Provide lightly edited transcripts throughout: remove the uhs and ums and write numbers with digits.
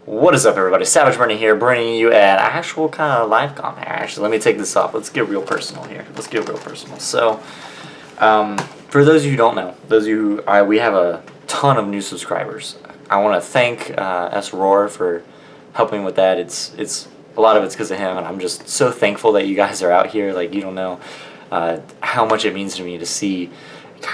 What is up, everybody? Savage Bernie here, bringing you an actual kind of live com here. Actually, let me take this off. Let's get real personal here. Let's get real personal. So, for those of you who don't know, those of you who, we have a ton of new subscribers. I want to thank S. Roar for helping with that. It's a lot of it's because of him, and I'm just so thankful that you guys are out here. Like, you don't know how much it means to me to see.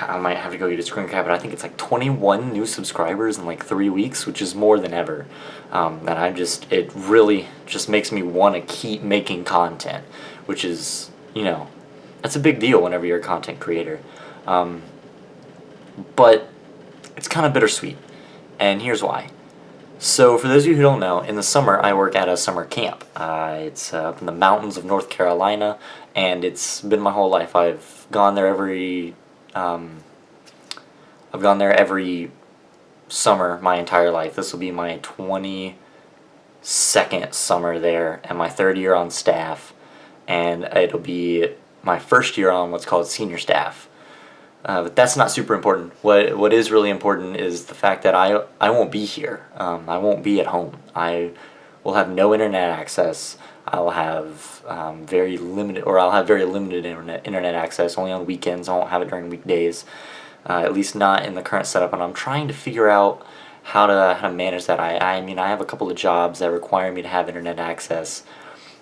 I might have to go get a screen cap, but I think it's like 21 new subscribers in like 3 weeks, which is more than ever. And it really just makes me want to keep making content, which is, that's a big deal whenever you're a content creator. But it's kind of bittersweet, and here's why. So for those of you who don't know, in the summer I work at a summer camp. It's up in the mountains of North Carolina, and it's been my whole life. I've gone there every summer my entire life. This will be my 22nd summer there, and my third year on staff, and it'll be my first year on what's called senior staff. But that's not super important. What is really important is the fact that I won't be here. I won't be at home. I will have no internet access. I'll have very limited internet access only on weekends. I won't have it during weekdays, at least not in the current setup. And I'm trying to figure out how to manage that. I mean, I have a couple of jobs that require me to have internet access,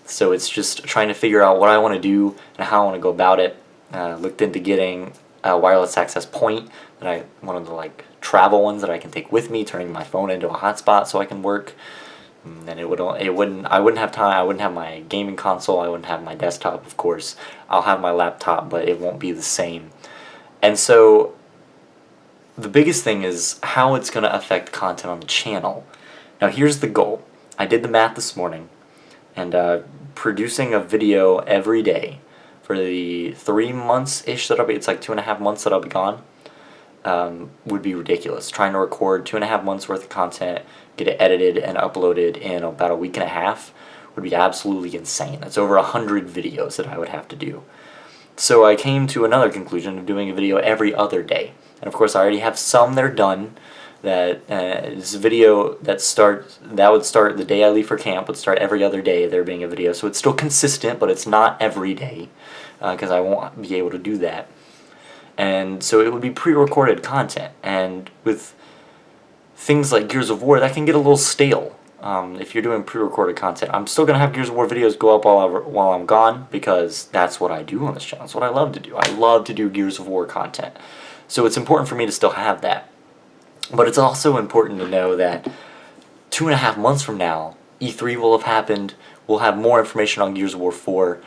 so it's just trying to figure out what I want to do and how I want to go about it. Looked into getting a wireless access point, one of the travel ones that I can take with me, turning my phone into a hotspot so I can work. And I wouldn't have time. I wouldn't have my gaming console. I wouldn't have my desktop, of course. I'll have my laptop, but it won't be the same. And so the biggest thing is how it's going to affect content on the channel. Now here's the goal. I did the math this morning, and producing a video every day for the 3 months-ish that it's like 2.5 months that I'll be gone, would be ridiculous. Trying to record 2.5 months worth of content, get it edited and uploaded in about a week and a half would be absolutely insane. That's over 100 videos that I would have to do. So I came to another conclusion of doing a video every other day. And of course I already have some that are done. That is a video that would start the day I leave for camp, would start every other day there being a video. So it's still consistent, but it's not every day, because I won't be able to do that. And so it would be pre-recorded content, and with things like Gears of War, that can get a little stale if you're doing pre-recorded content. I'm still going to have Gears of War videos go up while I'm gone, because that's what I do on this channel. It's what I love to do. I love to do Gears of War content. So it's important for me to still have that. But it's also important to know that 2.5 months from now, E3 will have happened, we'll have more information on Gears of War 4.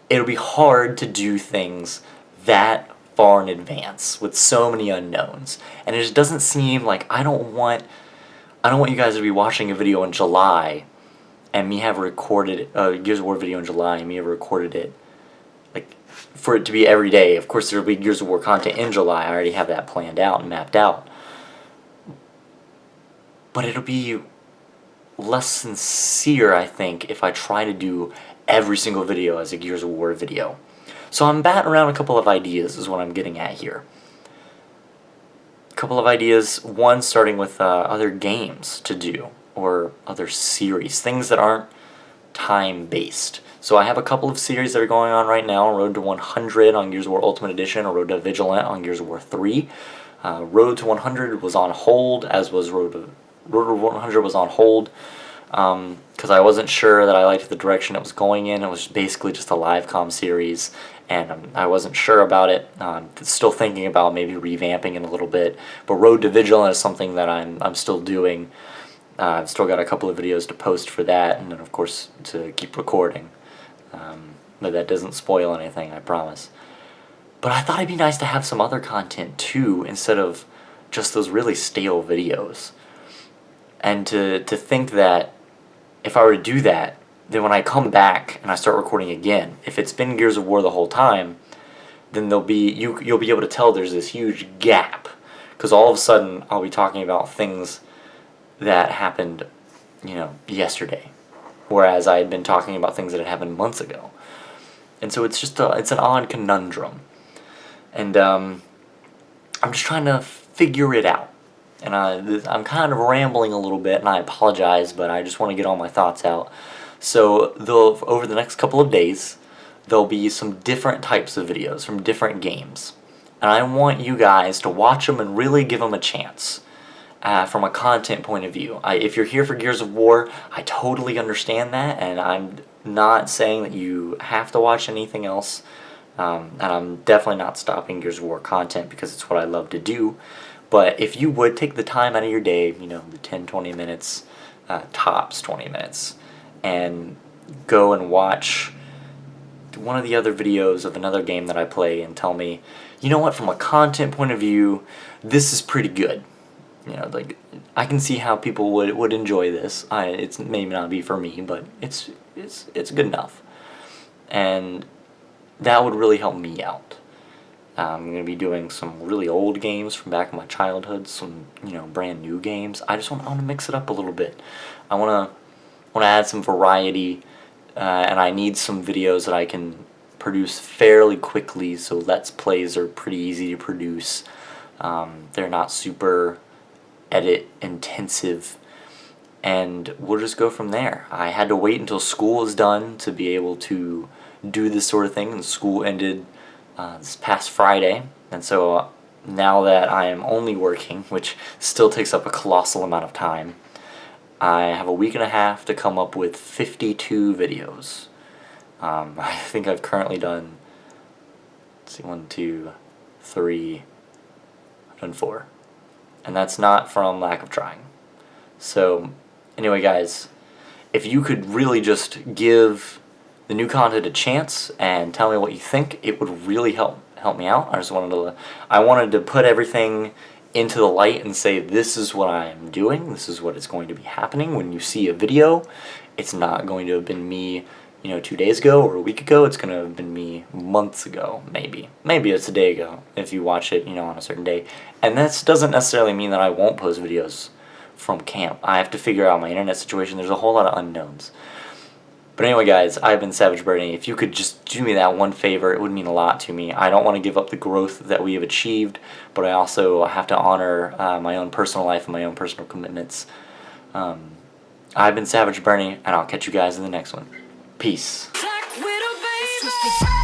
It'll be hard to do things that far in advance with so many unknowns, and it just doesn't seem like I don't want you guys to be watching a video in July and me have recorded a Gears of War video in July and me have recorded it for it to be every day. Of course there'll be Gears of War content in July. I already have that planned out and mapped out, but it'll be less sincere, I think, if I try to do every single video as a Gears of War video. So I'm batting around a couple of ideas is what I'm getting at here. A couple of ideas, one starting with other games to do, or other series, things that aren't time-based. So I have a couple of series that are going on right now, Road to 100 on Gears of War Ultimate Edition, or Road to Vigilant on Gears of War 3. Road to 100 was on hold, as was Road to 100 was on hold, because I wasn't sure that I liked the direction it was going in. It was basically just a live com series, and I wasn't sure about it. Still thinking about maybe revamping it a little bit, but Road to Vigilant is something that I'm still doing. I've still got a couple of videos to post for that, and then of course to keep recording. But that doesn't spoil anything, I promise. But I thought it'd be nice to have some other content too, instead of just those really stale videos. And to think that if I were to do that, then when I come back and I start recording again, if it's been Gears of War the whole time, then you'll be able to tell there's this huge gap, because all of a sudden I'll be talking about things that happened, yesterday, whereas I had been talking about things that had happened months ago. And so it's an odd conundrum, and I'm just trying to figure it out. And I'm kind of rambling a little bit, and I apologize, but I just want to get all my thoughts out. So over the next couple of days, there'll be some different types of videos from different games. And I want you guys to watch them and really give them a chance. From a content point of view. If you're here for Gears of War, I totally understand that, and I'm not saying that you have to watch anything else. And I'm definitely not stopping Gears of War content because it's what I love to do. But if you would take the time out of your day, you know, the 10-20 minutes, tops 20 minutes, and go and watch one of the other videos of another game that I play and tell me, you know what, from a content point of view, this is pretty good. You know, like, I can see how people would enjoy this. It's maybe not be for me, but it's good enough. And that would really help me out. I'm going to be doing some really old games from back in my childhood, some, you know, brand new games. I want to mix it up a little bit. I want to add some variety, and I need some videos that I can produce fairly quickly, so Let's Plays are pretty easy to produce. They're not super edit intensive, and we'll just go from there. I had to wait until school was done to be able to do this sort of thing, and school ended this past Friday, and so now that I am only working, which still takes up a colossal amount of time, I have a week and a half to come up with 52 videos. I think I've currently done, let's see, 1, 2, 3, I've done 4. And that's not from lack of trying. So, anyway guys, if you could really just give the new content a chance and tell me what you think, it would really help me out. I wanted to put everything into the light and say, this is what I'm doing, this is what is going to be happening. When you see a video, it's not going to have been me, you know, 2 days ago or a week ago. It's going to have been me months ago, maybe it's a day ago if you watch it, you know, on a certain day. And this doesn't necessarily mean that I won't post videos from camp. I have to figure out my internet situation. There's a whole lot of unknowns. But anyway guys, I've been Savage Bernie. If you could just do me that one favor, it would mean a lot to me. I don't want to give up the growth that we have achieved, but I also have to honor my own personal life and my own personal commitments. I've been Savage Bernie, and I'll catch you guys in the next one. Peace. Black Widow, baby.